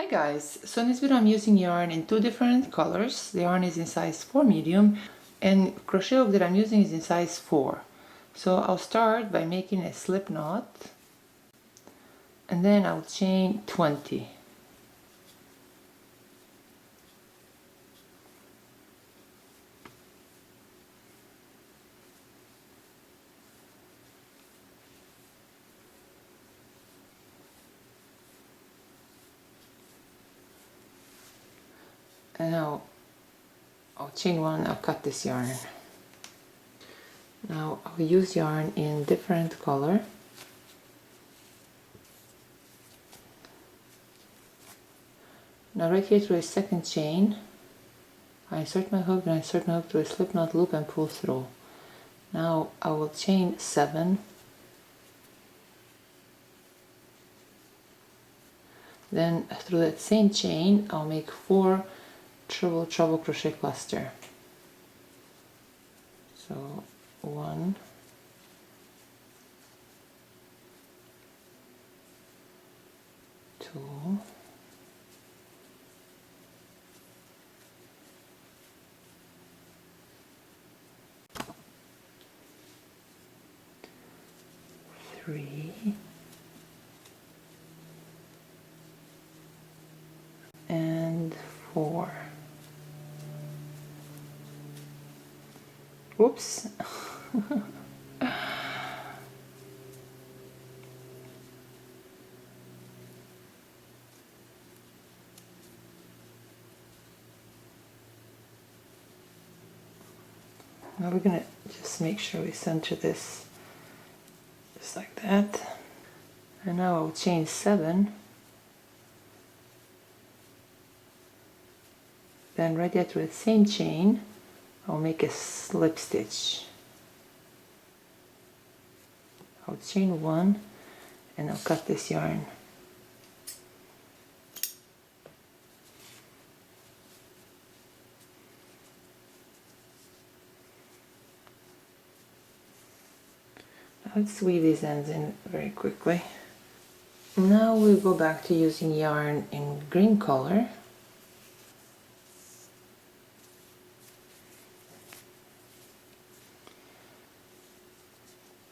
Hi guys, so in this video I'm using yarn in two different colors. The yarn is in size 4 medium and crochet hook that I'm using is in size 4. So I'll start by making a slip knot and then I'll chain 20. And now I'll chain one and I'll cut this yarn. Now I'll use yarn in different color. Now right here through a second chain, I insert my hook and I insert my hook through a slip knot loop and pull through. Now I will chain 7. Then through that same chain I'll make 4 treble crochet cluster. So 1, 2, 3, and 4. Whoops. Now we're going to just make sure we center this just like that. And now I'll chain 7. Then right there through the same chain I'll make a slip stitch. I'll chain 1 and I'll cut this yarn. Let's weave these ends in very quickly. Now we go back to using yarn in green color.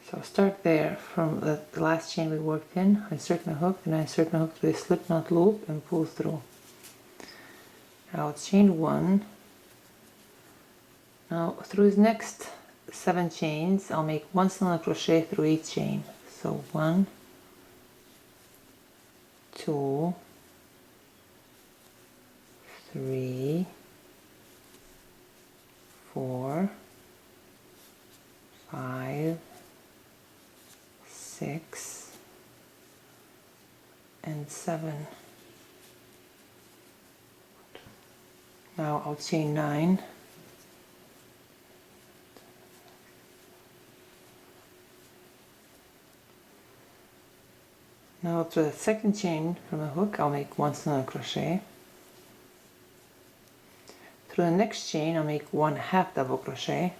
So I'll start there from the last chain we worked in. I insert my hook and I insert my hook through a slip knot loop and pull through. Now I'll chain 1. Now through the next 7 chains I'll make 1 single crochet through each chain. So 1, 2, 3, 4, 5, 6, and 7. Now I'll chain 9. Now through the second chain from a hook I'll make 1 single crochet. Through the next chain I'll make 1 half double crochet.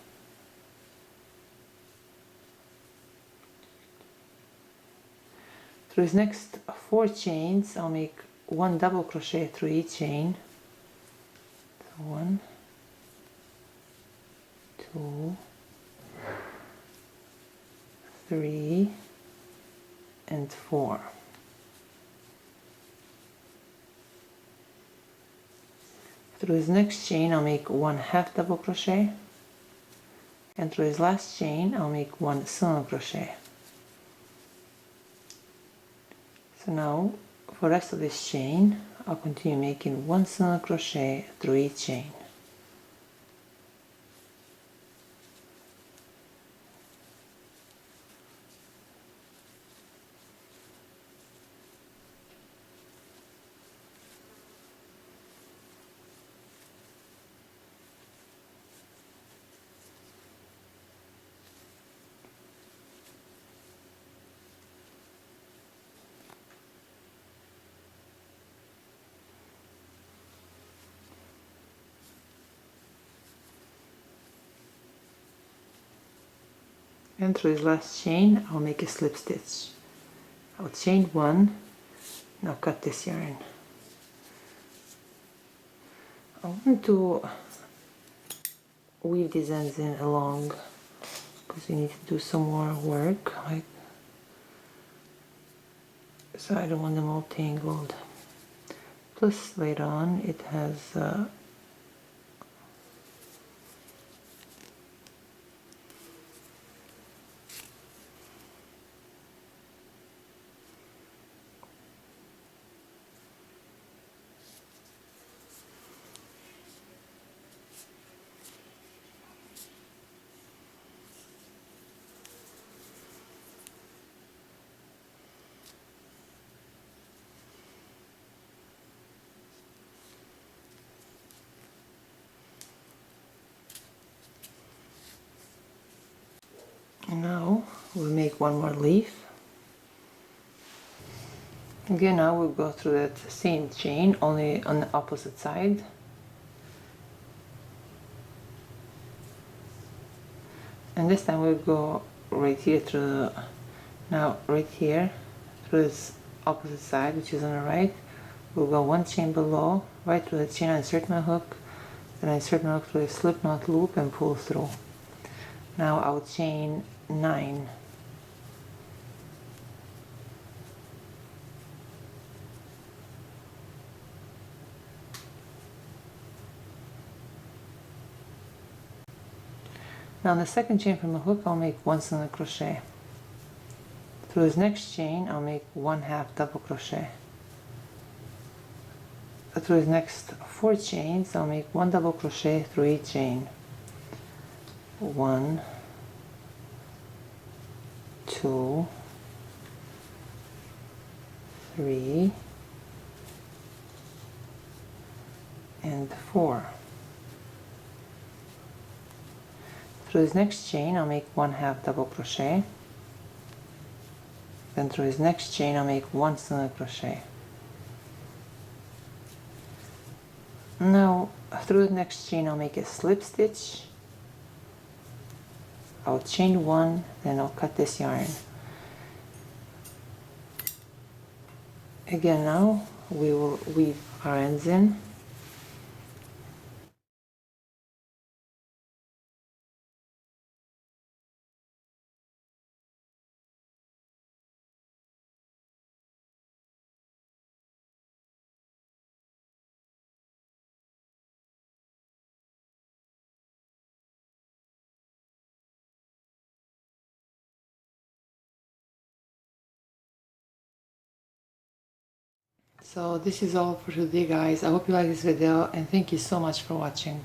Through the next 4 chains I'll make 1 double crochet through each chain. So 1, 2, 3, and 4. Through his next chain I'll make 1 half double crochet, and through his last chain I'll make 1 single crochet. So now for the rest of this chain I'll continue making 1 single crochet through each chain. And through his last chain I'll make a slip stitch. I'll chain 1 and I'll cut this yarn. I want to weave these ends in along because we need to do some more work, like, so I don't want them all tangled. Plus later on it has now we'll make one more leaf. Again, now we'll go through that same chain, only on the opposite side. And this time we'll go right here through, now right here, through this opposite side, which is on the right. We'll go one chain below, right through the chain, I insert my hook, then I insert my hook through a slip knot loop and pull through. Now I'll chain 9. Now on the second chain from the hook, I'll make 1 single crochet. Through this next chain, I'll make 1/2 double crochet. Through the next 4 chains, I'll make 1 double crochet through each chain. 1, 2, 3, and 4. Through this next chain, I'll make 1/2 double crochet. Then through this next chain, I'll make 1 single crochet. Now through the next chain, I'll make a slip stitch. I'll chain 1, then I'll cut this yarn. Again, now we will weave our ends in. So this is all for today, guys. I hope you like this video and thank you so much for watching.